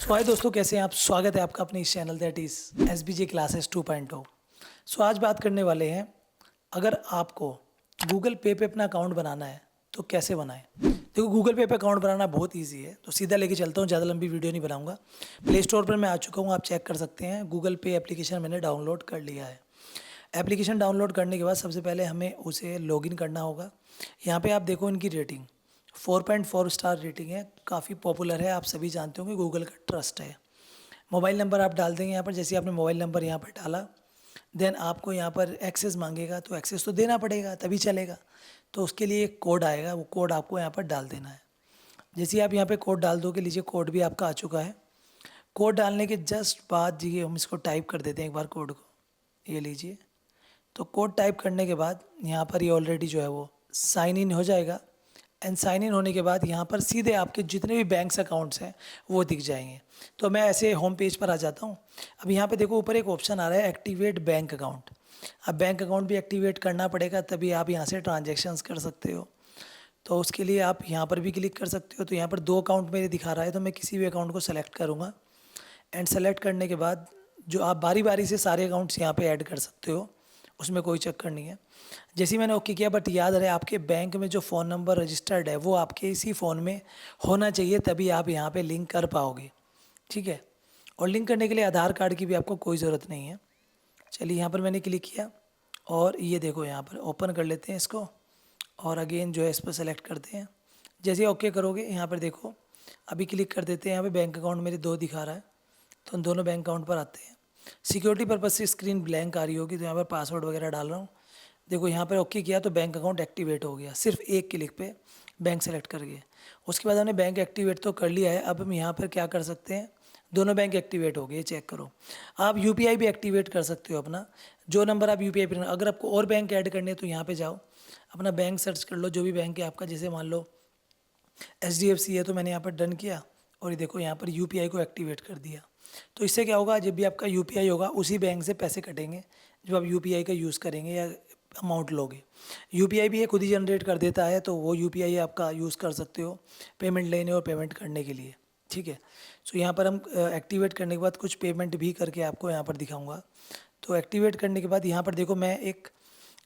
सो हाय दोस्तों, कैसे हैं आप। स्वागत है आपका अपने इस channel that is SBJ classes 2.0। सो आज बात करने वाले हैं, अगर आपको गूगल पे पे अपना अकाउंट बनाना है तो कैसे बनाएं। देखो, गूगल पे पे अकाउंट बनाना बहुत इजी है, तो सीधा लेके चलता हूँ, ज़्यादा लंबी वीडियो नहीं बनाऊंगा। प्ले स्टोर पर मैं आ चुका हूँ, आप चेक कर सकते हैं। गूगल पे एप्लीकेशन मैंने डाउनलोड कर लिया है। एप्लीकेशन डाउनलोड करने के बाद सबसे पहले हमें उसे लॉगिन करना होगा। यहाँ पे आप देखो, इनकी रेटिंग 4.4 स्टार रेटिंग है, काफ़ी पॉपुलर है। आप सभी जानते होंगे गूगल का ट्रस्ट है। मोबाइल नंबर आप डाल देंगे यहाँ पर। जैसे आपने मोबाइल नंबर यहाँ पर डाला, देन आपको यहाँ पर एक्सेस मांगेगा, तो एक्सेस तो देना पड़ेगा तभी चलेगा। तो उसके लिए एक कोड आएगा, वो कोड आपको यहाँ पर डाल देना है। जैसे आप यहाँ पे कोड डाल दोगे, लीजिए कोड भी आपका आ चुका है। कोड डालने के जस्ट बाद जी हम इसको टाइप कर देते हैं एक बार कोड को, ये लीजिए। तो कोड टाइप करने के बाद यहाँ पर ये ऑलरेडी जो है वो साइन इन हो जाएगा। एंड साइन इन होने के बाद यहाँ पर सीधे आपके जितने भी बैंक्स अकाउंट्स हैं वो दिख जाएंगे। तो मैं ऐसे होम पेज पर आ जाता हूँ। अब यहाँ पे देखो, ऊपर एक ऑप्शन आ रहा है एक्टिवेट बैंक अकाउंट। अब बैंक अकाउंट भी एक्टिवेट करना पड़ेगा, तभी आप यहाँ से ट्रांजेक्शन्स कर सकते हो। तो उसके लिए आप यहाँ पर भी क्लिक कर सकते हो। तो यहाँ पर 2 अकाउंट मेरे दिखा रहा है, तो मैं किसी भी अकाउंट को सेलेक्ट करूँगा। एंड सेलेक्ट करने के बाद जो आप बारी बारी से सारे अकाउंट्स यहाँ पे ऐड कर सकते हो, उसमें कोई चक्कर नहीं है। जैसे ही मैंने ओके किया, बट याद रहे आपके बैंक में जो फ़ोन नंबर रजिस्टर्ड है वो आपके इसी फ़ोन में होना चाहिए, तभी आप यहाँ पे लिंक कर पाओगे। ठीक है। और लिंक करने के लिए आधार कार्ड की भी आपको कोई ज़रूरत नहीं है। चलिए, यहाँ पर मैंने क्लिक किया और ये देखो, यहाँ पर ओपन कर लेते हैं इसको और अगेन जो है इस पर सेलेक्ट करते हैं। जैसे ओके करोगे, यहाँ पर देखो अभी क्लिक कर देते हैं। यहाँ पे बैंक अकाउंट मेरे 2 दिखा रहा है, तो उन दोनों बैंक अकाउंट पर आते हैं। सिक्योरिटी पर्पज़ से स्क्रीन ब्लैंक आ रही होगी, तो यहाँ पर पासवर्ड वगैरह डाल रहा हूँ। देखो, यहाँ पर ओके किया तो बैंक अकाउंट एक्टिवेट हो गया, सिर्फ एक क्लिक पे बैंक सेलेक्ट करके। उसके बाद हमने बैंक एक्टिवेट तो कर लिया है। अब हम यहाँ पर क्या कर सकते हैं, दोनों बैंक एक्टिवेट हो गए, चेक करो। आप UPI भी एक्टिवेट कर सकते हो अपना, जो नंबर आप UPI पर। अगर आपको और बैंक ऐड करने हैं तो यहाँ पे जाओ, अपना बैंक सर्च कर लो, जो भी बैंक है आपका। जैसे मान लो HDFC है, तो मैंने यहाँ पर डन किया और ये देखो यहाँ पर UPI को एक्टिवेट कर दिया। तो इससे क्या होगा, जब भी आपका UPI होगा उसी बैंक से पैसे कटेंगे जब आप UPI का यूज़ करेंगे या अमाउंट लोगे। UPI भी ये खुद ही जनरेट कर देता है, तो वो UPI आपका यूज़ कर सकते हो पेमेंट लेने और पेमेंट करने के लिए। ठीक है। सो यहाँ पर हम एक्टिवेट करने के बाद कुछ पेमेंट भी करके आपको यहाँ पर दिखाऊंगा। तो एक्टिवेट करने के बाद यहाँ पर देखो, मैं एक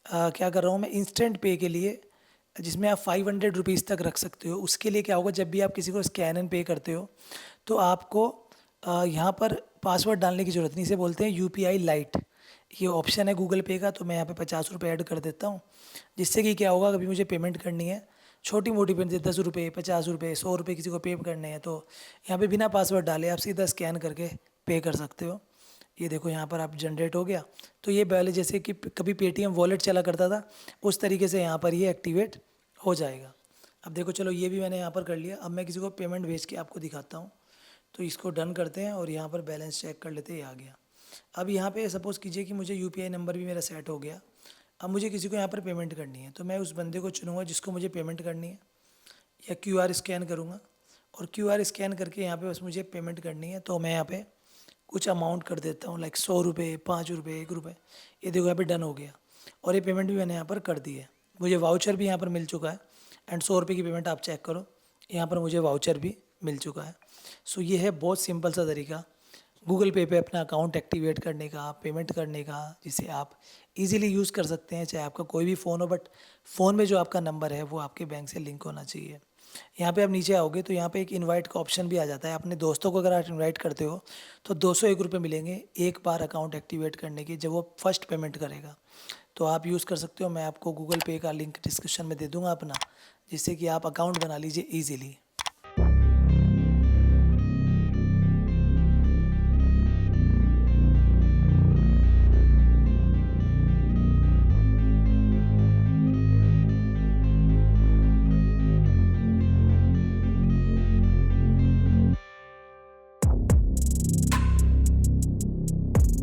क्या कर रहा हूँ, मैं इंस्टेंट पे के लिए, जिसमें आप 500 रुपीज़ तक रख सकते हो। उसके लिए क्या होगा, जब भी आप किसी को स्कैन एंड पे करते हो तो आपको यहाँ पर पासवर्ड डालने की ज़रूरत नहीं। इसे बोलते हैं UPI लाइट। ये ऑप्शन है गूगल पे का, तो मैं यहाँ पे 50 रुपये ऐड कर देता हूँ, जिससे कि क्या होगा, कभी मुझे पेमेंट करनी है, छोटी मोटी पेमेंट, 10 रुपये, 50 रुपये, 100 रुपये किसी को पे करने हैं, तो यहाँ पे बिना पासवर्ड डाले आप सीधा स्कैन करके पे कर सकते हो। ये देखो, यहाँ पर आप जनरेट हो गया। तो ये पहले जैसे कि कभी पेटीएम वॉलेट चला करता था, उस तरीके से यहाँ पर ये एक्टिवेट हो जाएगा। अब देखो, चलो ये भी मैंने यहाँ पर कर लिया। अब मैं किसी को पेमेंट भेज के आपको दिखाता हूँ। तो इसको डन करते हैं और यहाँ पर बैलेंस चेक कर लेते हैं, ये आ गया। अब यहाँ पे सपोज़ कीजिए कि मुझे UPI नंबर भी मेरा सेट हो गया। अब मुझे किसी को यहाँ पर पेमेंट करनी है, तो मैं उस बंदे को चुनूँगा जिसको मुझे पेमेंट करनी है, या QR स्कैन करूँगा और QR स्कैन करके यहाँ पे बस मुझे पेमेंट करनी है। तो मैं यहाँ पे कुछ अमाउंट कर देता हूँ, लाइक 100 रुपये, 5 रुपये, 1 रुपये। ये देखो, यहाँ पे डन हो गया और ये पेमेंट भी मैंने यहाँ पर कर दी है। मुझे वाउचर भी यहाँ पर मिल चुका है। एंड 100 रुपये की पेमेंट आप चेक करो, यहाँ पर मुझे वाउचर भी मिल चुका है। सो ये है बहुत सिंपल सा तरीका गूगल पे पे अपना अकाउंट एक्टिवेट करने का, पेमेंट करने का, जिसे आप इजीली यूज़ कर सकते हैं, चाहे आपका कोई भी फ़ोन हो, बट फ़ोन में जो आपका नंबर है वो आपके बैंक से लिंक होना चाहिए। यहाँ पे आप नीचे आओगे तो यहाँ पे एक इनवाइट का ऑप्शन भी आ जाता है। अपने दोस्तों को अगर आप इनवाइट करते हो तो 201 रुपये मिलेंगे एक बार अकाउंट एक्टिवेट करने के, जब वो फर्स्ट पेमेंट करेगा। तो आप यूज़ कर सकते हो। मैं आपको गूगल पे का लिंक डिस्क्रिप्शन में दे दूँगा अपना, जिससे कि आप अकाउंट बना लीजिए ईज़िली।